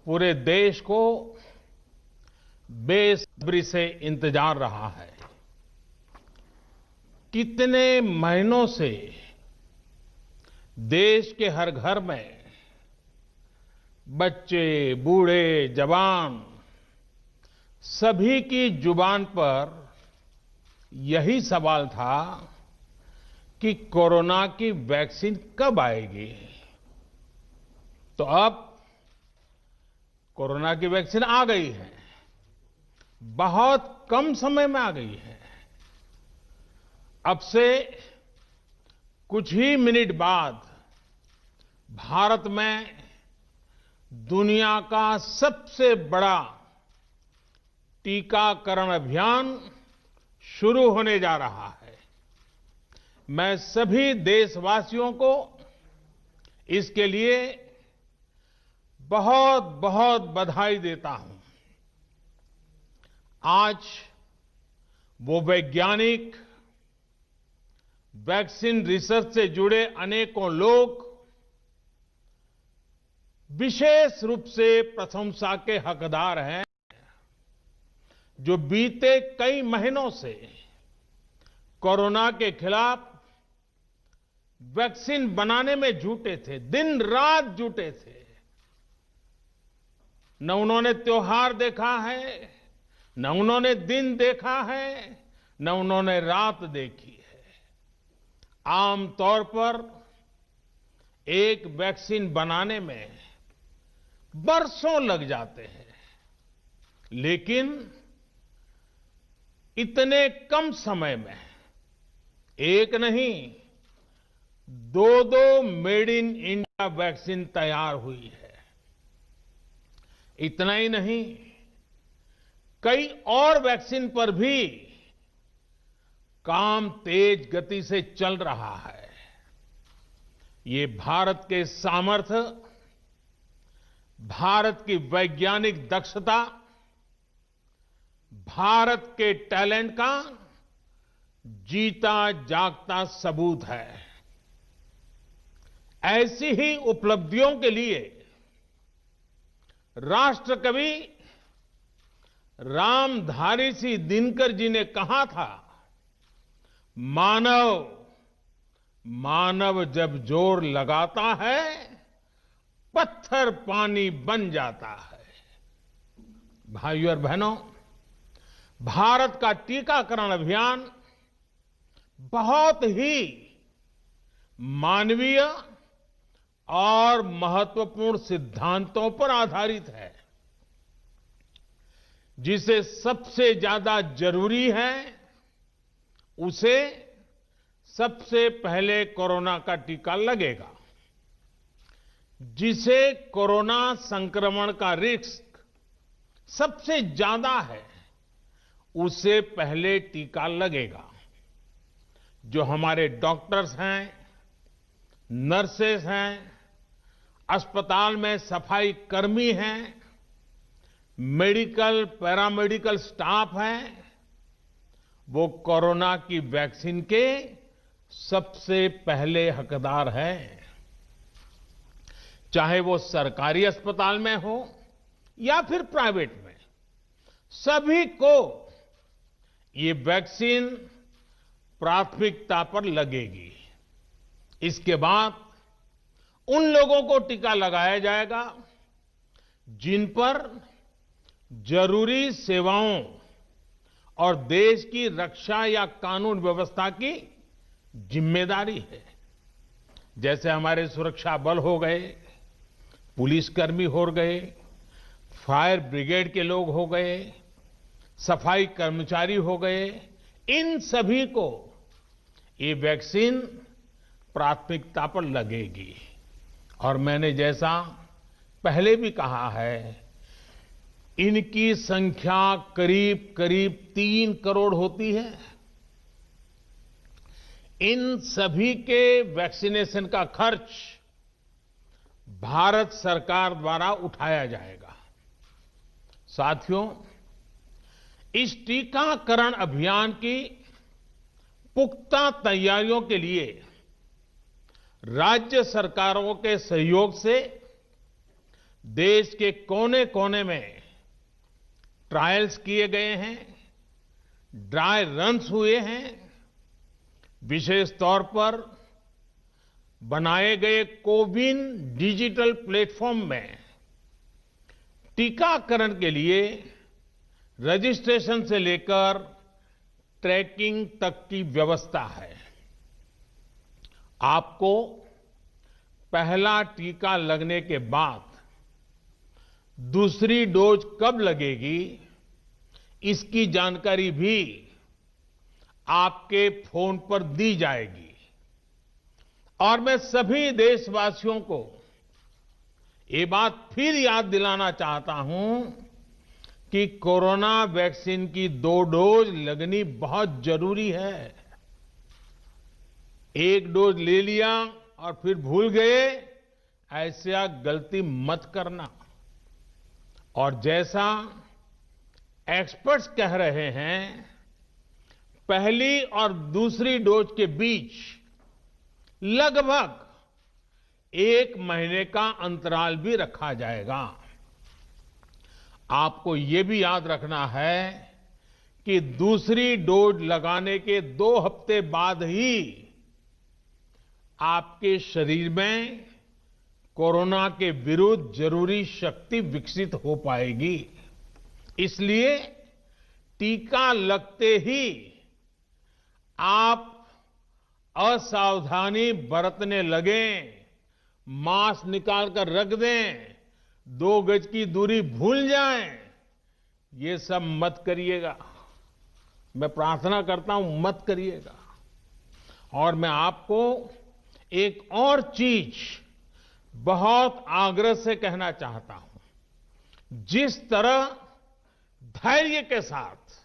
पूरे देश को बेसब्री से इंतजार रहा है। कितने महीनों से देश के हर घर में बच्चे, बूढ़े, जवान सभी की जुबान पर यही सवाल था कि कोरोना की वैक्सीन कब आएगी। तो अब कोरोना की वैक्सीन आ गई है, बहुत कम समय में आ गई है। अब से कुछ ही मिनट बाद भारत में दुनिया का सबसे बड़ा टीकाकरण अभियान शुरू होने जा रहा है। मैं सभी देशवासियों को इसके लिए बहुत बहुत बधाई देता हूं। आज वो वैज्ञानिक, वैक्सीन रिसर्च से जुड़े अनेकों लोग विशेष रूप से प्रशंसा के हकदार हैं, जो बीते कई महीनों से कोरोना के खिलाफ वैक्सीन बनाने में जुटे थे, दिन रात जुटे थे। न उन्होंने त्योहार देखा है, न उन्होंने दिन देखा है, न उन्होंने रात देखी है। आमतौर पर एक वैक्सीन बनाने में बरसों लग जाते हैं, लेकिन इतने कम समय में एक नहीं, दो मेड इन इंडिया वैक्सीन तैयार हुई है। इतना ही नहीं, कई और वैक्सीन पर भी काम तेज गति से चल रहा है। ये भारत के सामर्थ्य, भारत की वैज्ञानिक दक्षता, भारत के टैलेंट का जीता जागता सबूत है। ऐसी ही उपलब्धियों के लिए राष्ट्रकवि रामधारी सिंह दिनकर जी ने कहा था, मानव जब जोर लगाता है, पत्थर पानी बन जाता है। भाइयों और बहनों, भारत का टीकाकरण अभियान बहुत ही मानवीय और महत्वपूर्ण सिद्धांतों पर आधारित है। जिसे सबसे ज्यादा जरूरी है, उसे सबसे पहले कोरोना का टीका लगेगा। जिसे कोरोना संक्रमण का रिस्क सबसे ज्यादा है, उसे पहले टीका लगेगा। जो हमारे डॉक्टर्स हैं, नर्सेस हैं, अस्पताल में सफाई कर्मी हैं, मेडिकल, पैरामेडिकल स्टाफ हैं, वो कोरोना की वैक्सीन के सबसे पहले हकदार हैं। चाहे वो सरकारी अस्पताल में हो या फिर प्राइवेट में, सभी को ये वैक्सीन प्राथमिकता पर लगेगी। इसके बाद उन लोगों को टीका लगाया जाएगा जिन पर जरूरी सेवाओं और देश की रक्षा या कानून व्यवस्था की जिम्मेदारी है। जैसे हमारे सुरक्षा बल हो गए, पुलिसकर्मी हो गए, फायर ब्रिगेड के लोग हो गए, सफाई कर्मचारी हो गए, इन सभी को ये वैक्सीन प्राथमिकता पर लगेगी। और मैंने जैसा पहले भी कहा है, इनकी संख्या करीब करीब 3 करोड़ होती है। इन सभी के वैक्सीनेशन का खर्च भारत सरकार द्वारा उठाया जाएगा। साथियों, इस टीकाकरण अभियान की पुख्ता तैयारियों के लिए राज्य सरकारों के सहयोग से देश के कोने कोने में ट्रायल्स किए गए हैं, ड्राई रन्स हुए हैं। विशेष तौर पर बनाए गए कोविन डिजिटल प्लेटफॉर्म में टीकाकरण के लिए रजिस्ट्रेशन से लेकर ट्रैकिंग तक की व्यवस्था है। आपको पहला टीका लगने के बाद दूसरी डोज कब लगेगी, इसकी जानकारी भी आपके फोन पर दी जाएगी। और मैं सभी देशवासियों को ये बात फिर याद दिलाना चाहता हूं कि कोरोना वैक्सीन की 2 डोज लगनी बहुत जरूरी है। एक डोज ले लिया और फिर भूल गए, ऐसा गलती मत करना। और जैसा एक्सपर्ट्स कह रहे हैं, पहली और दूसरी डोज के बीच लगभग 1 महीने का अंतराल भी रखा जाएगा। आपको ये भी याद रखना है कि दूसरी डोज लगाने के 2 हफ्ते बाद ही आपके शरीर में कोरोना के विरुद्ध जरूरी शक्ति विकसित हो पाएगी। इसलिए टीका लगते ही आप असावधानी बरतने लगें, मास्क निकाल कर रख दें, 2 गज की दूरी भूल जाएं, ये सब मत करिएगा। मैं प्रार्थना करता हूं, मत करिएगा। और मैं आपको एक और चीज बहुत आग्रह से कहना चाहता हूं। जिस तरह धैर्य के साथ